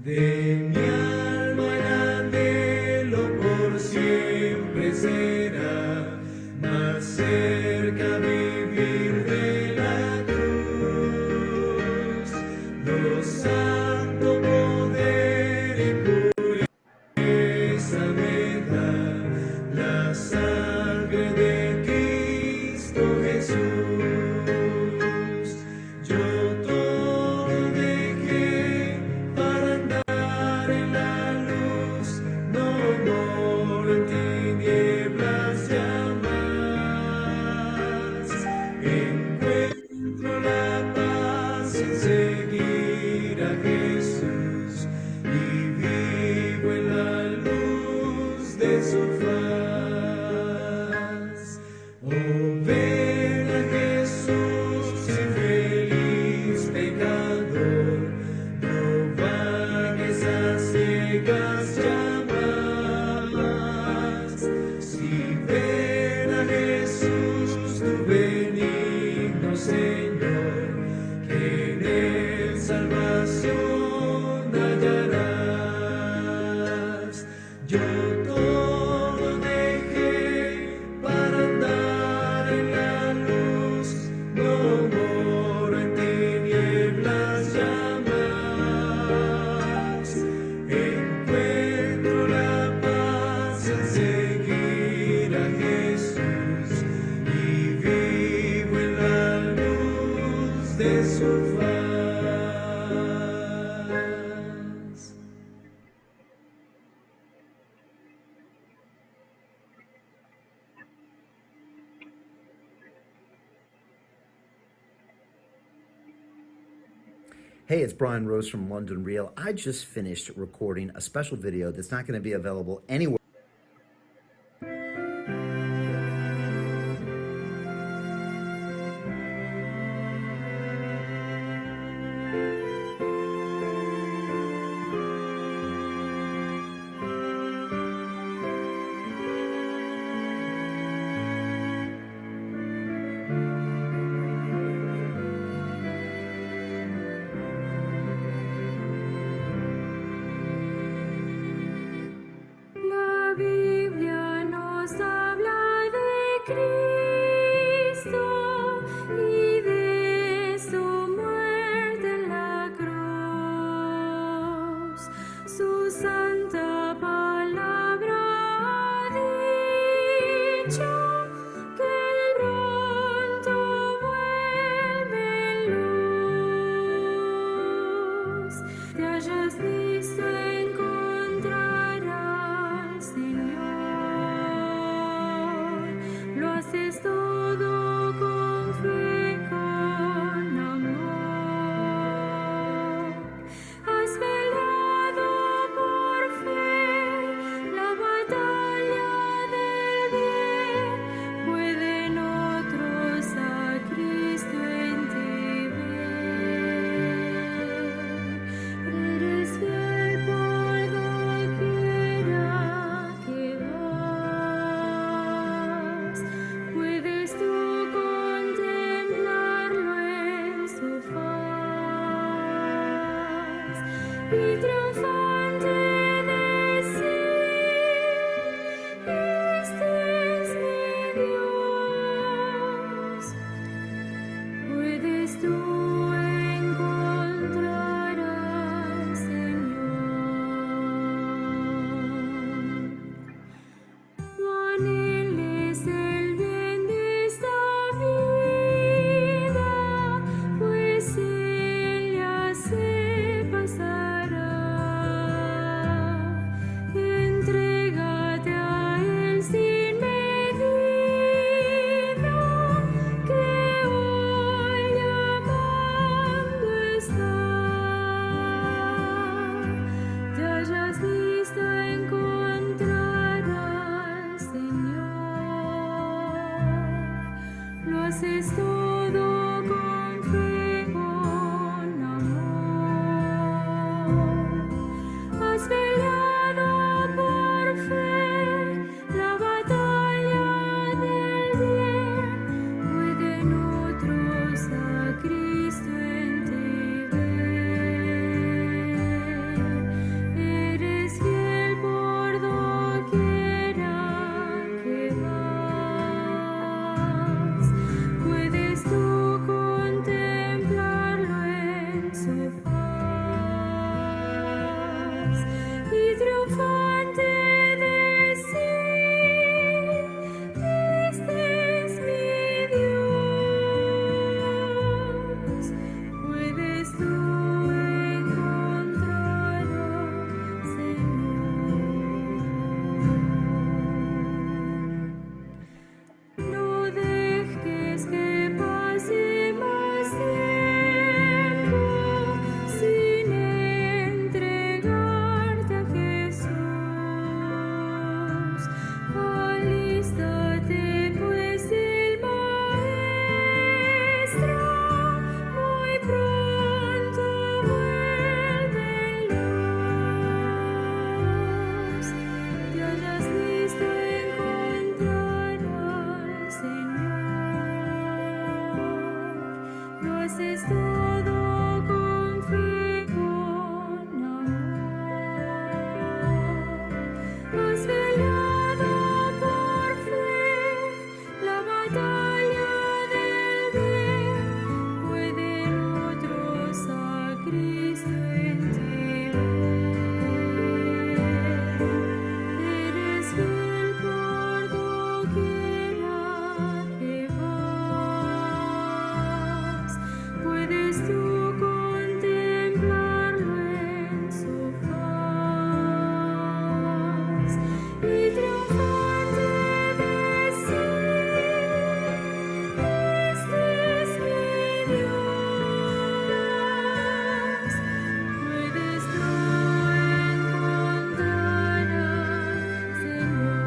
De mi alma el anhelo por siempre será más cerca vivir de la cruz. Lo santo poder y pureza me da la sangre de Cristo Jesús. Yo todo dejé para andar en la luz, no moro en tinieblas jamás. Encuentro la paz en seguir a Jesús y vivo en la luz de su faz. Oh, ven a Jesús, infeliz pecador, no vayas a ciegas llamas. Si ven a Jesús, tu benigno Señor, que en él salvación hallarás. Yo todo dejé para andar en la luz, no moro en tinieblas jamás. Encuentro la paz en seguir a Jesús y vivo en la luz de su faz. Hey, it's Brian Rose from London Real. I just finished recording a special video that's not going to be available anywhere. La Biblia nos habla de Cristo y de su muerte en la cruz. Su santa palabra ha dicho que pronto vuelve luz. Te hayas visto encontrarás, Señor. Lo haces todo con fe, con amor. Has peleado por fe la batalla del bien. Pueden otros a Cristo en ti ver. Eres fiel por doquiera que vas. Puedes tú contemplarlo en su faz y triunfante decir: este es mi Dios. Puedes tú encontrar al Señor. No anheles el bien de esta vida, pues Él ya se pasará. y triunfante decir, este es mi Dios. Puedes tú encontrarlo, Señor. No dejes que pase más tiempo sin entregarte a Jesús. Alístate, pues el Maestro muy pronto vuelve en luz. Te hayas listo, encontrar al Señor. Lo haces todo con fe, con amor. Has velado por fe la batalla del bien. Pueden otros a Cristo en ti ver. Eres fiel por doquiera que vas. Puedes tú contemplarlo en su faz y triunfante decir, este es mi Dios. Puedes tú encontrar al Señor.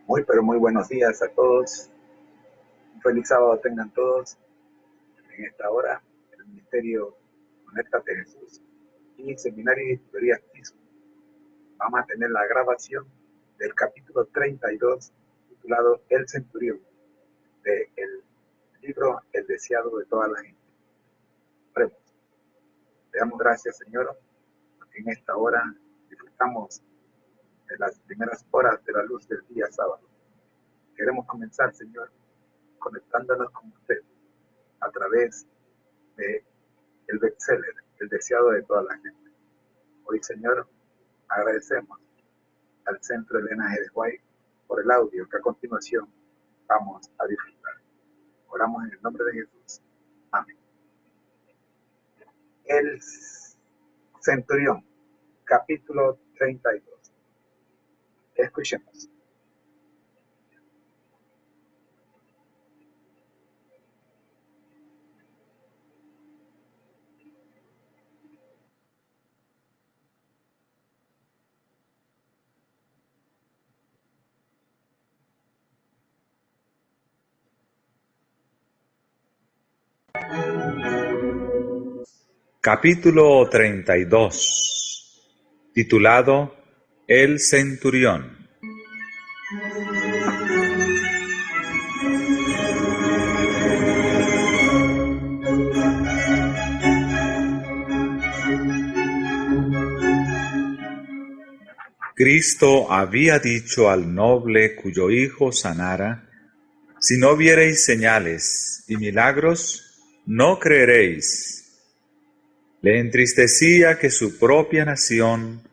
Muy, pero muy buenos días a todos. Un feliz sábado tengan todos. En esta hora, el Ministerio Conéctate Jesús y Seminario de Tutorías TISO. Vamos a tener la grabación del capítulo 32, titulado El Centurión, del libro El Deseado de toda la gente. Oremos. Le damos gracias, Señor, porque en esta hora disfrutamos de las primeras horas de la luz del día sábado. Queremos comenzar, Señor, conectándonos con usted a través de el bestseller, el deseado de toda la gente. Hoy, Señor, agradecemos al Centro Elena G. de White por el audio que a continuación vamos a disfrutar. Oramos en el nombre de Jesús. Amén. El Centurión, capítulo 32. Escuchemos. Capítulo 32, titulado El Centurión. Cristo había dicho al noble cuyo hijo sanara: si no viereis señales y milagros, no creeréis. Le entristecía que su propia nación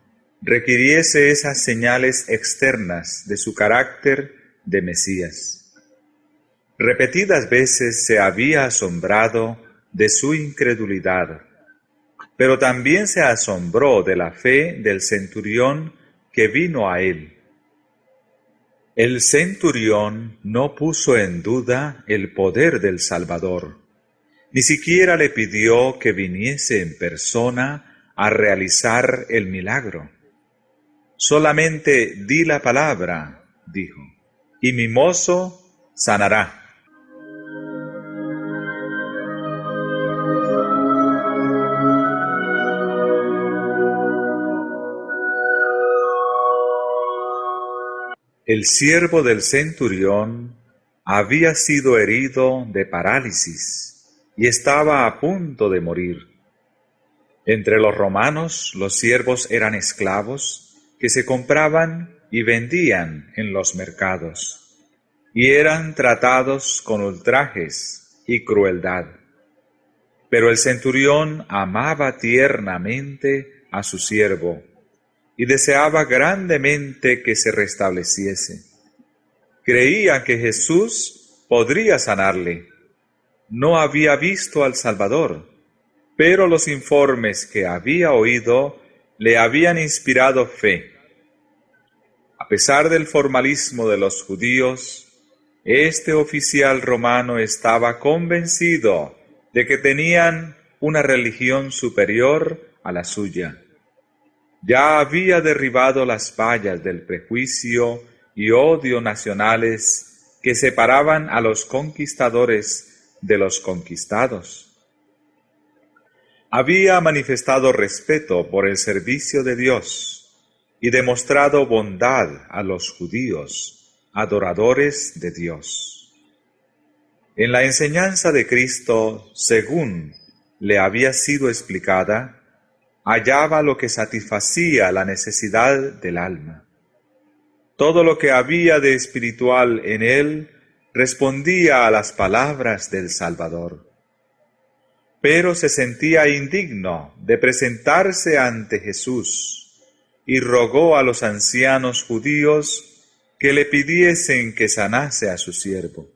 requiriese esas señales externas de su carácter de Mesías. Repetidas veces se había asombrado de su incredulidad, pero también se asombró de la fe del centurión que vino a él. El centurión no puso en duda el poder del Salvador, ni siquiera le pidió que viniese en persona a realizar el milagro. Solamente di la palabra, dijo, y mi mozo sanará. El siervo del centurión había sido herido de parálisis y estaba a punto de morir. Entre los romanos, los siervos eran esclavos que se compraban y vendían en los mercados, y eran tratados con ultrajes y crueldad. Pero el centurión amaba tiernamente a su siervo y deseaba grandemente que se restableciese. Creía que Jesús podría sanarle. No había visto al Salvador, pero los informes que había oído le habían inspirado fe. A pesar del formalismo de los judíos, este oficial romano estaba convencido de que tenían una religión superior a la suya. Ya había derribado las vallas del prejuicio y odio nacionales que separaban a los conquistadores de los conquistados. Había manifestado respeto por el servicio de Dios y demostrado bondad a los judíos, adoradores de Dios. En la enseñanza de Cristo, según le había sido explicada, hallaba lo que satisfacía la necesidad del alma. Todo lo que había de espiritual en él respondía a las palabras del Salvador. Pero se sentía indigno de presentarse ante Jesús y rogó a los ancianos judíos que le pidiesen que sanase a su siervo.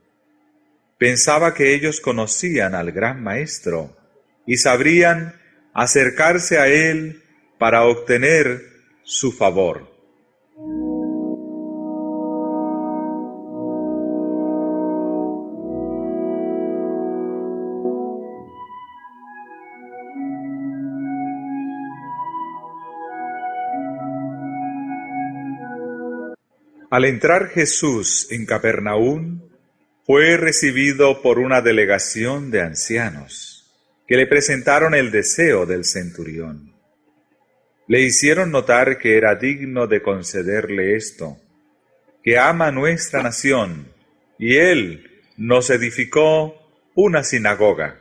Pensaba que ellos conocían al gran maestro y sabrían acercarse a él para obtener su favor. Al entrar Jesús en Capernaum, fue recibido por una delegación de ancianos, que le presentaron el deseo del centurión. Le hicieron notar que era digno de concederle esto, que ama nuestra nación, y él nos edificó una sinagoga.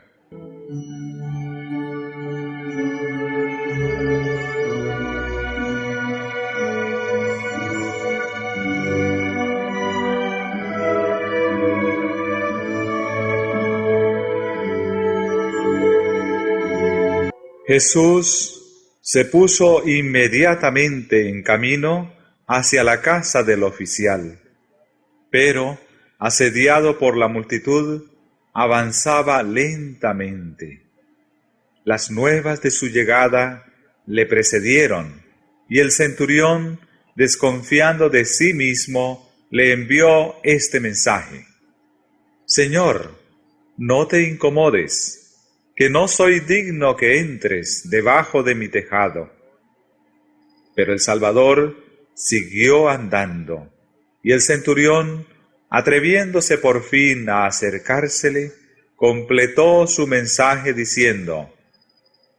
Jesús se puso inmediatamente en camino hacia la casa del oficial, pero, asediado por la multitud, avanzaba lentamente. Las nuevas de su llegada le precedieron, y el centurión, desconfiando de sí mismo, le envió este mensaje: «Señor, no te incomodes, que no soy digno que entres debajo de mi tejado». Pero el Salvador siguió andando, y el centurión, atreviéndose por fin a acercársele, completó su mensaje diciendo: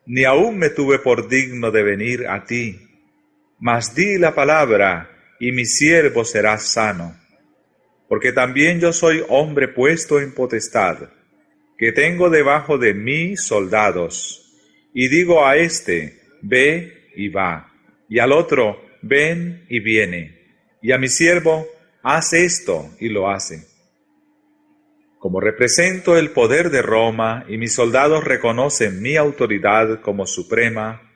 «Ni aún me tuve por digno de venir a ti, mas di la palabra, y mi siervo será sano. Porque también yo soy hombre puesto en potestad, que tengo debajo de mí soldados, y digo a este, ve y va, y al otro, ven y viene, y a mi siervo, haz esto y lo hace. Como represento el poder de Roma y mis soldados reconocen mi autoridad como suprema,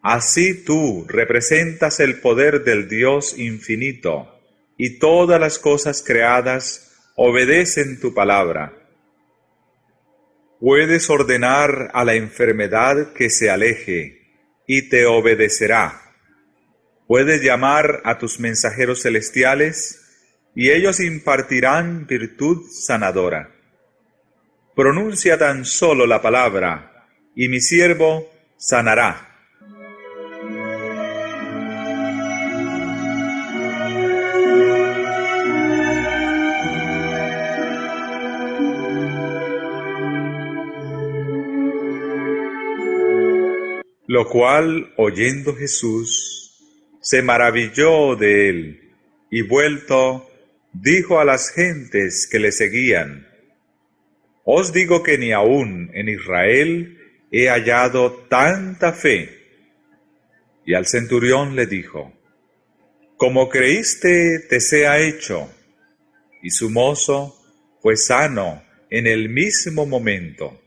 así tú representas el poder del Dios infinito, y todas las cosas creadas obedecen tu palabra. Puedes ordenar a la enfermedad que se aleje, y te obedecerá. Puedes llamar a tus mensajeros celestiales, y ellos impartirán virtud sanadora. Pronuncia tan solo la palabra, y mi siervo sanará». Lo cual, oyendo Jesús, se maravilló de él, y vuelto, dijo a las gentes que le seguían: Os digo que ni aun en Israel he hallado tanta fe. Y al centurión le dijo: Como creíste, te sea hecho. Y su mozo fue sano en el mismo momento.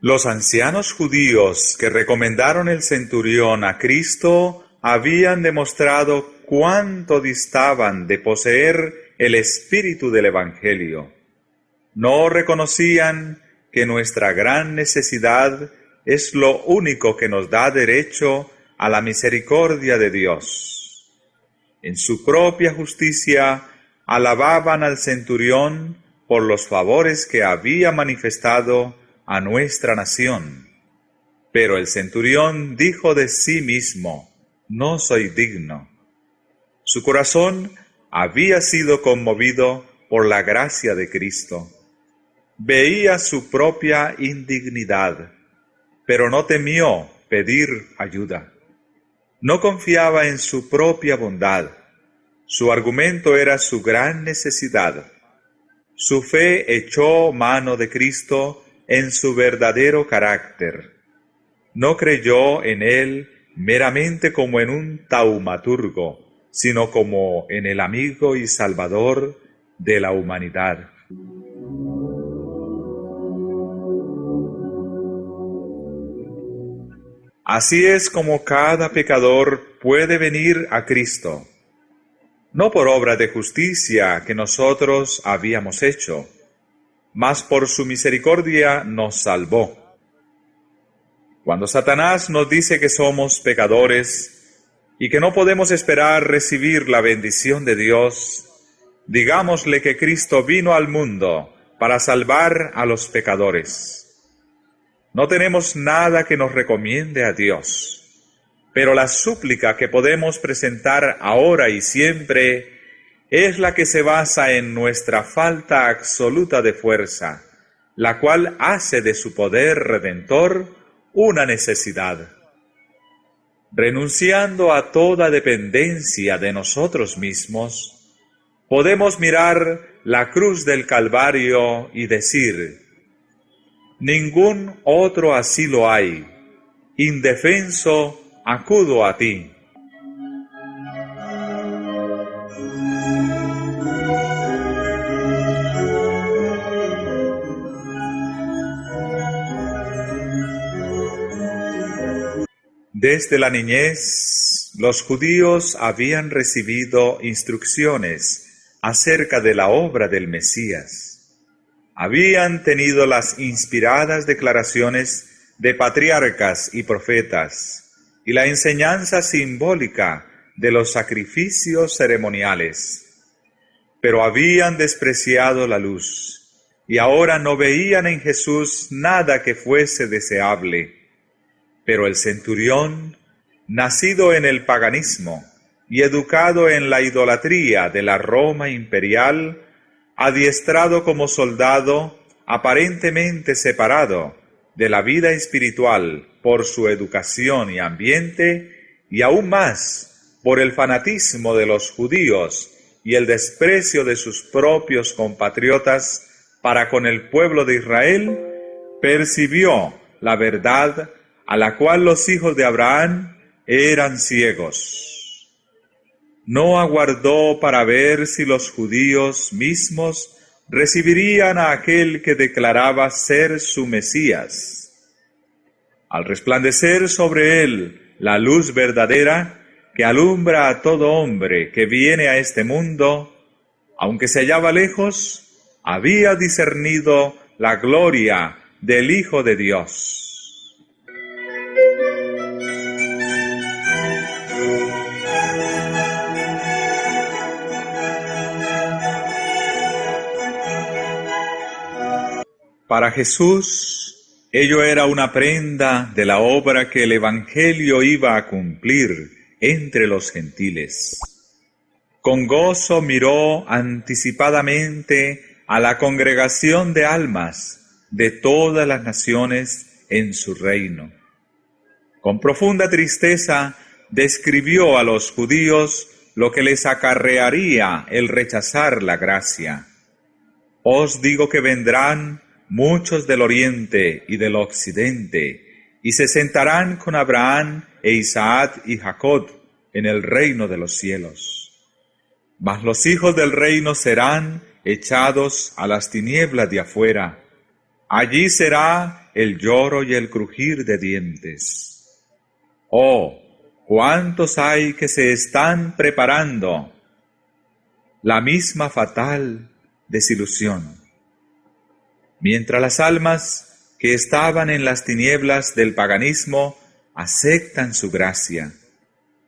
Los ancianos judíos que recomendaron el centurión a Cristo habían demostrado cuánto distaban de poseer el espíritu del Evangelio. No reconocían que nuestra gran necesidad es lo único que nos da derecho a la misericordia de Dios. En su propia justicia alababan al centurión por los favores que había manifestado a nuestra nación. Pero el centurión dijo de sí mismo: No soy digno. Su corazón había sido conmovido por la gracia de Cristo. Veía su propia indignidad, pero no temió pedir ayuda. No confiaba en su propia bondad. Su argumento era su gran necesidad. Su fe echó mano de Cristo en su verdadero carácter. No creyó en él meramente como en un taumaturgo, sino como en el amigo y salvador de la humanidad. Así es como cada pecador puede venir a Cristo, no por obra de justicia que nosotros habíamos hecho, mas por su misericordia nos salvó. Cuando Satanás nos dice que somos pecadores y que no podemos esperar recibir la bendición de Dios, digámosle que Cristo vino al mundo para salvar a los pecadores. No tenemos nada que nos recomiende a Dios, pero la súplica que podemos presentar ahora y siempre es la que se basa en nuestra falta absoluta de fuerza, la cual hace de su poder redentor una necesidad. Renunciando a toda dependencia de nosotros mismos, podemos mirar la cruz del Calvario y decir: Ningún otro asilo hay. Indefenso, acudo a ti. Desde la niñez, los judíos habían recibido instrucciones acerca de la obra del Mesías. Habían tenido las inspiradas declaraciones de patriarcas y profetas y la enseñanza simbólica de los sacrificios ceremoniales. Pero habían despreciado la luz y ahora no veían en Jesús nada que fuese deseable. Pero el centurión, nacido en el paganismo y educado en la idolatría de la Roma imperial, adiestrado como soldado, aparentemente separado de la vida espiritual por su educación y ambiente, y aún más por el fanatismo de los judíos y el desprecio de sus propios compatriotas para con el pueblo de Israel, percibió la verdad a la cual los hijos de Abraham eran ciegos. No aguardó para ver si los judíos mismos recibirían a aquel que declaraba ser su Mesías. Al resplandecer sobre él la luz verdadera que alumbra a todo hombre que viene a este mundo, aunque se hallaba lejos, había discernido la gloria del Hijo de Dios. Para Jesús, ello era una prenda de la obra que el Evangelio iba a cumplir entre los gentiles. Con gozo miró anticipadamente a la congregación de almas de todas las naciones en su reino. Con profunda tristeza describió a los judíos lo que les acarrearía el rechazar la gracia. Os digo que vendrán muchos del oriente y del occidente, y se sentarán con Abraham e Isaac y Jacob en el reino de los cielos. Mas los hijos del reino serán echados a las tinieblas de afuera. Allí será el lloro y el crujir de dientes. Oh, ¿cuántos hay que se están preparando? La misma fatal desilusión. Mientras las almas que estaban en las tinieblas del paganismo aceptan su gracia.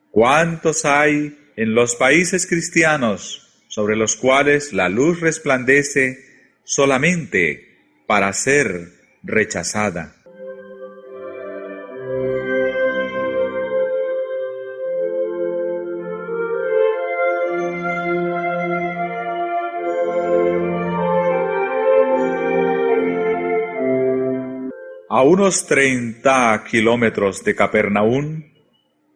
¿Cuántos hay en los países cristianos sobre los cuales la luz resplandece solamente para ser rechazada? A unos 30 kilómetros de Capernaum,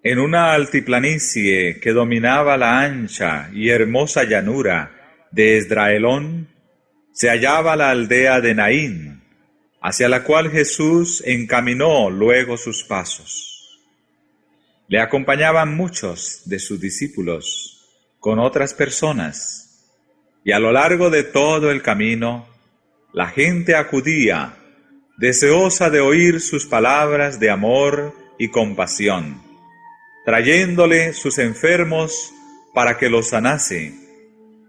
en una altiplanicie que dominaba la ancha y hermosa llanura de Esdraelón, se hallaba la aldea de Naín, hacia la cual Jesús encaminó luego sus pasos. Le acompañaban muchos de sus discípulos con otras personas, y a lo largo de todo el camino, la gente acudía, deseosa de oír sus palabras de amor y compasión, trayéndole sus enfermos para que los sanase,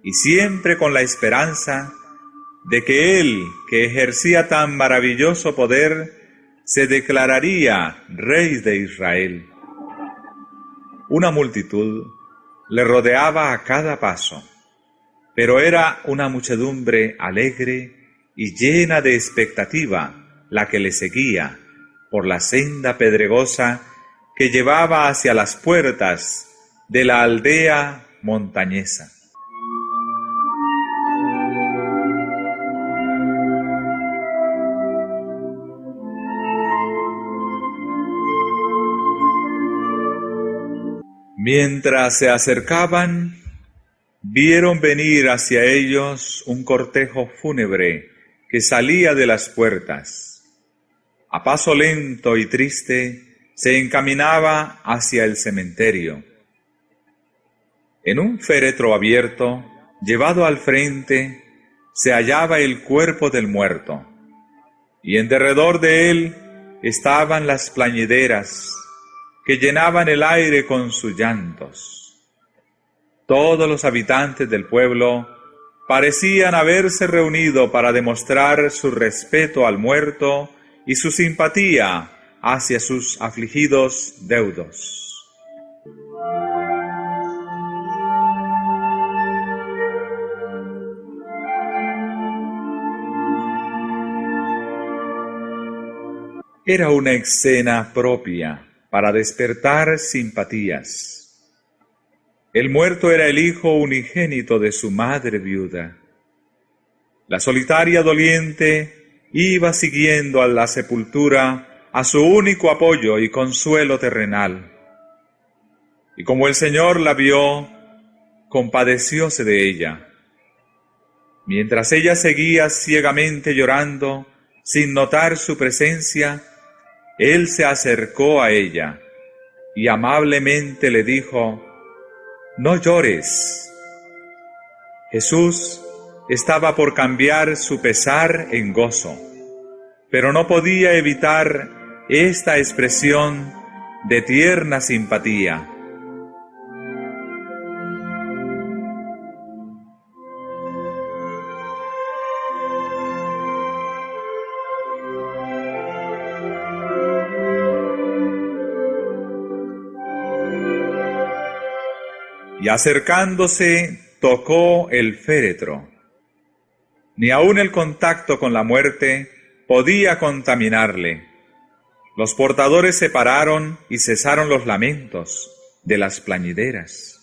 y siempre con la esperanza de que Él, que ejercía tan maravilloso poder, se declararía Rey de Israel. Una multitud le rodeaba a cada paso, pero era una muchedumbre alegre y llena de expectativa la que le seguía por la senda pedregosa que llevaba hacia las puertas de la aldea montañesa. Mientras se acercaban, vieron venir hacia ellos un cortejo fúnebre que salía de las puertas. A paso lento y triste, se encaminaba hacia el cementerio. En un féretro abierto, llevado al frente, se hallaba el cuerpo del muerto, y en derredor de él estaban las plañideras que llenaban el aire con sus llantos. Todos los habitantes del pueblo parecían haberse reunido para demostrar su respeto al muerto y su simpatía hacia sus afligidos deudos. Era una escena propia para despertar simpatías. El muerto era el hijo unigénito de su madre viuda. La solitaria doliente iba siguiendo a la sepultura a su único apoyo y consuelo terrenal. Y como el Señor la vio, compadecióse de ella. Mientras ella seguía ciegamente llorando, sin notar su presencia, Él se acercó a ella y amablemente le dijo: «No llores». Jesús estaba por cambiar su pesar en gozo, pero no podía evitar esta expresión de tierna simpatía. Y acercándose, tocó el féretro. Ni aun el contacto con la muerte podía contaminarle. Los portadores se pararon y cesaron los lamentos, de las plañideras.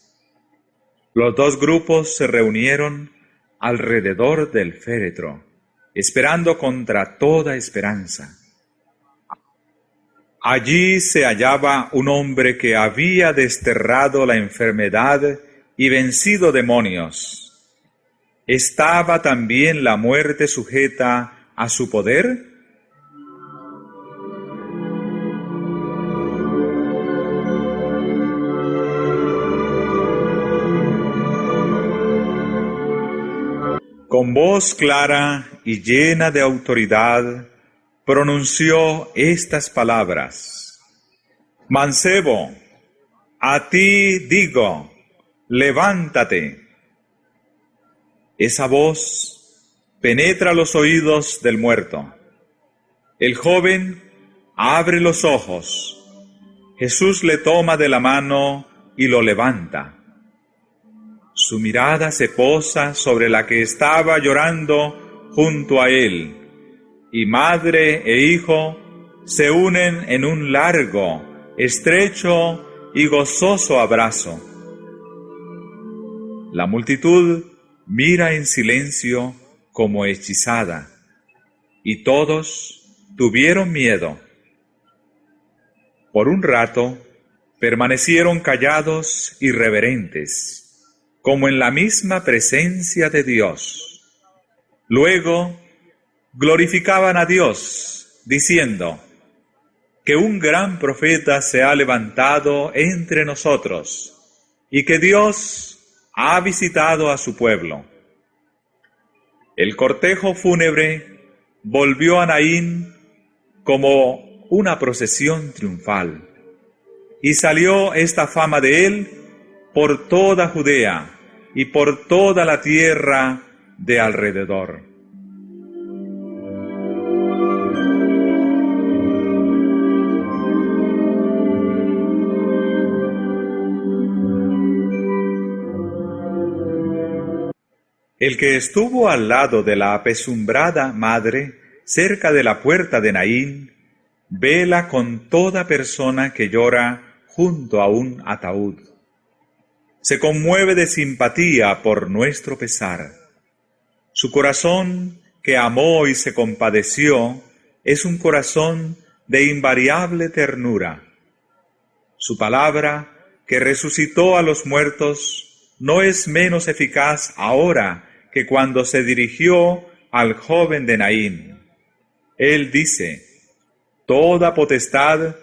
Los dos grupos se reunieron alrededor del féretro, esperando contra toda esperanza. Allí se hallaba un hombre que había desterrado la enfermedad y vencido demonios. ¿Estaba también la muerte sujeta a su poder? Con voz clara y llena de autoridad, pronunció estas palabras: Mancebo, a ti digo, levántate. Esa voz penetra los oídos del muerto. El joven abre los ojos. Jesús le toma de la mano y lo levanta. Su mirada se posa sobre la que estaba llorando junto a él, y madre e hijo se unen en un largo, estrecho y gozoso abrazo. La multitud mira en silencio como hechizada, y todos tuvieron miedo. Por un rato permanecieron callados y reverentes, como en la misma presencia de Dios. Luego glorificaban a Dios, diciendo: que un gran profeta se ha levantado entre nosotros, y que Dios ha visitado a su pueblo. El cortejo fúnebre volvió a Naín como una procesión triunfal, y salió esta fama de él por toda Judea y por toda la tierra de alrededor. El que estuvo al lado de la apesumbrada madre, cerca de la puerta de Naín, vela con toda persona que llora junto a un ataúd. Se conmueve de simpatía por nuestro pesar. Su corazón, que amó y se compadeció, es un corazón de invariable ternura. Su palabra, que resucitó a los muertos, no es menos eficaz ahora que cuando se dirigió al joven de Naín. Él dice: toda potestad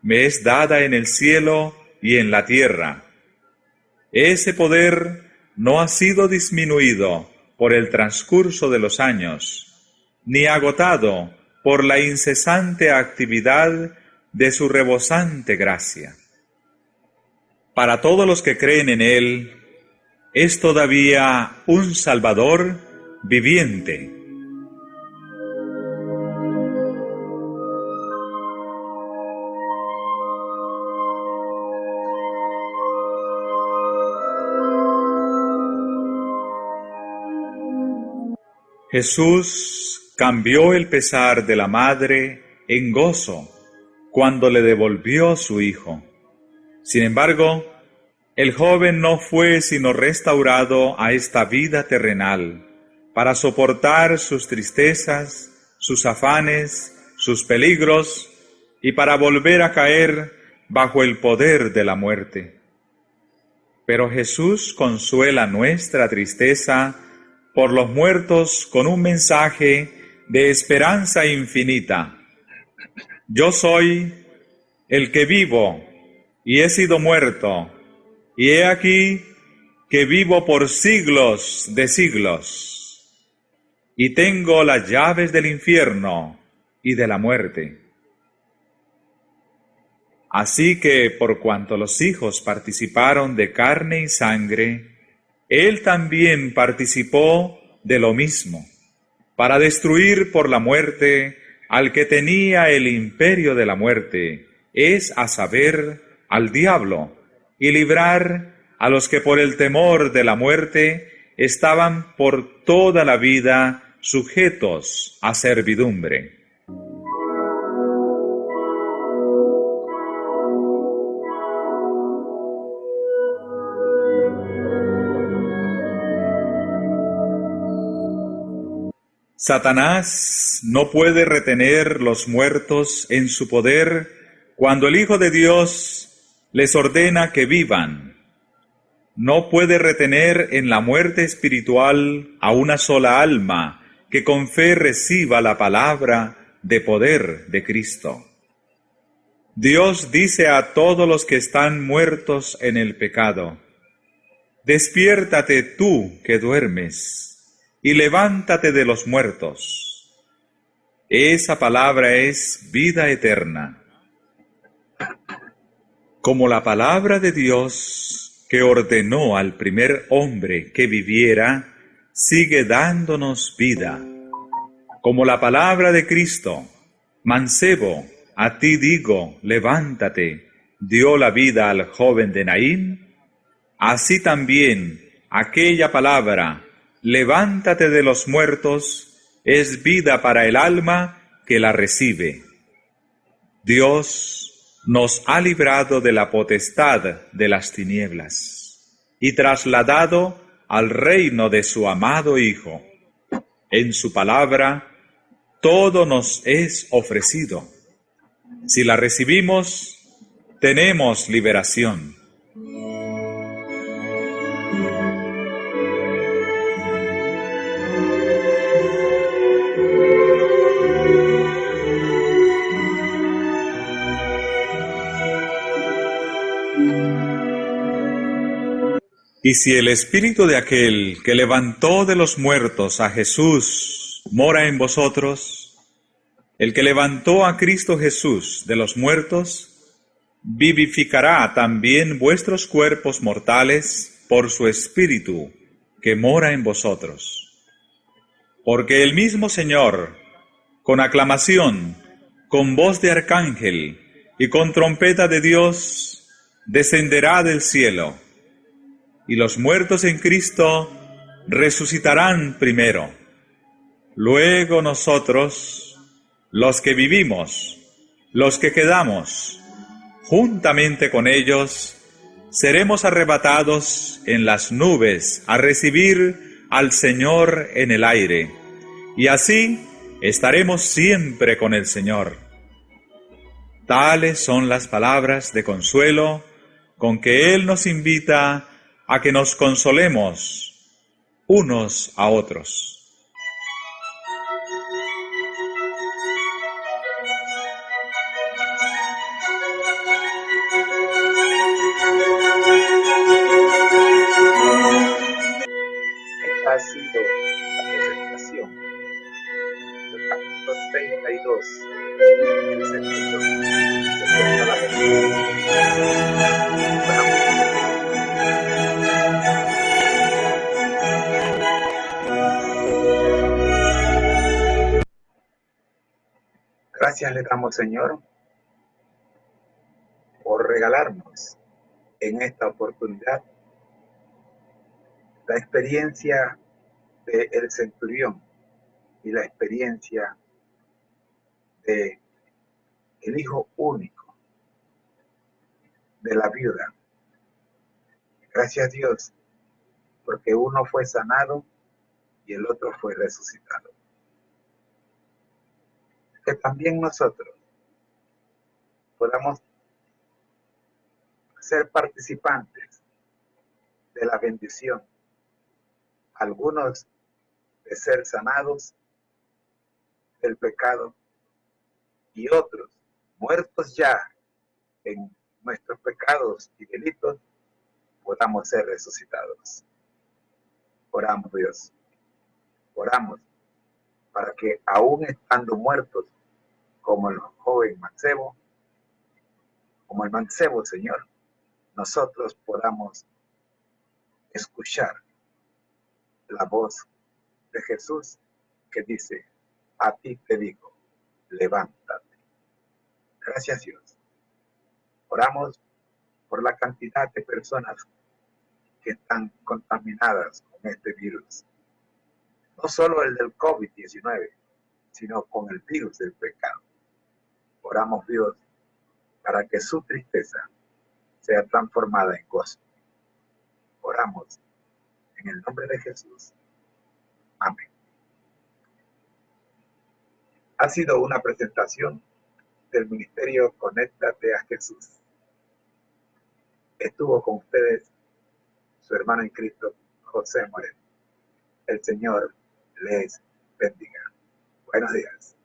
me es dada en el cielo y en la tierra. Ese poder no ha sido disminuido por el transcurso de los años, ni agotado por la incesante actividad de su rebosante gracia. Para todos los que creen en Él, es todavía un Salvador viviente. Jesús cambió el pesar de la madre en gozo cuando le devolvió su hijo. Sin embargo, el joven no fue sino restaurado a esta vida terrenal para soportar sus tristezas, sus afanes, sus peligros y para volver a caer bajo el poder de la muerte. Pero Jesús consuela nuestra tristeza por los muertos con un mensaje de esperanza infinita. Yo soy el que vivo y he sido muerto, y he aquí que vivo por siglos de siglos, y tengo las llaves del infierno y de la muerte. Así que, por cuanto los hijos participaron de carne y sangre, Él también participó de lo mismo, para destruir por la muerte al que tenía el imperio de la muerte, es a saber, al diablo, y librar a los que por el temor de la muerte estaban por toda la vida sujetos a servidumbre. Satanás no puede retener los muertos en su poder cuando el Hijo de Dios les ordena que vivan. No puede retener en la muerte espiritual a una sola alma que con fe reciba la palabra de poder de Cristo. Dios dice a todos los que están muertos en el pecado: despiértate tú que duermes, y levántate de los muertos. Esa palabra es vida eterna. Como la palabra de Dios que ordenó al primer hombre que viviera, sigue dándonos vida. Como la palabra de Cristo, mancebo, a ti digo, levántate, dio la vida al joven de Naín, así también aquella palabra, levántate de los muertos, es vida para el alma que la recibe. Dios nos ha librado de la potestad de las tinieblas y trasladado al reino de su amado Hijo. En su palabra todo nos es ofrecido. Si la recibimos, tenemos liberación. Y si el espíritu de aquel que levantó de los muertos a Jesús mora en vosotros, el que levantó a Cristo Jesús de los muertos, vivificará también vuestros cuerpos mortales por su espíritu que mora en vosotros. Porque el mismo Señor, con aclamación, con voz de arcángel y con trompeta de Dios, descenderá del cielo, y los muertos en Cristo resucitarán primero. Luego nosotros, los que vivimos, los que quedamos, juntamente con ellos, seremos arrebatados en las nubes a recibir al Señor en el aire, y así estaremos siempre con el Señor. Tales son las palabras de consuelo con que Él nos invita a que nos consolemos unos a otros. Esta ha sido la presentación del capítulo 32 del sentido de toda la Gracias le damos, Señor, por regalarnos en esta oportunidad la experiencia del centurión y la experiencia de el hijo único de la viuda. Gracias, Dios, porque uno fue sanado y el otro fue resucitado. Que también nosotros podamos ser participantes de la bendición, algunos de ser sanados del pecado y otros muertos ya en nuestros pecados y delitos, podamos ser resucitados. Oramos, Dios, oramos para que aún estando muertos como el joven mancebo, como el mancebo, Señor, nosotros podamos escuchar la voz de Jesús que dice: a ti te digo, levántate. Gracias, Dios. Oramos por la cantidad de personas que están contaminadas con este virus. No solo el del COVID-19, sino con el virus del pecado. Oramos, Dios, para que su tristeza sea transformada en gozo. Oramos en el nombre de Jesús. Amén. Ha sido una presentación del Ministerio Conéctate a Jesús. Estuvo con ustedes su hermano en Cristo, José Moreno. El Señor les bendiga. Buenos días.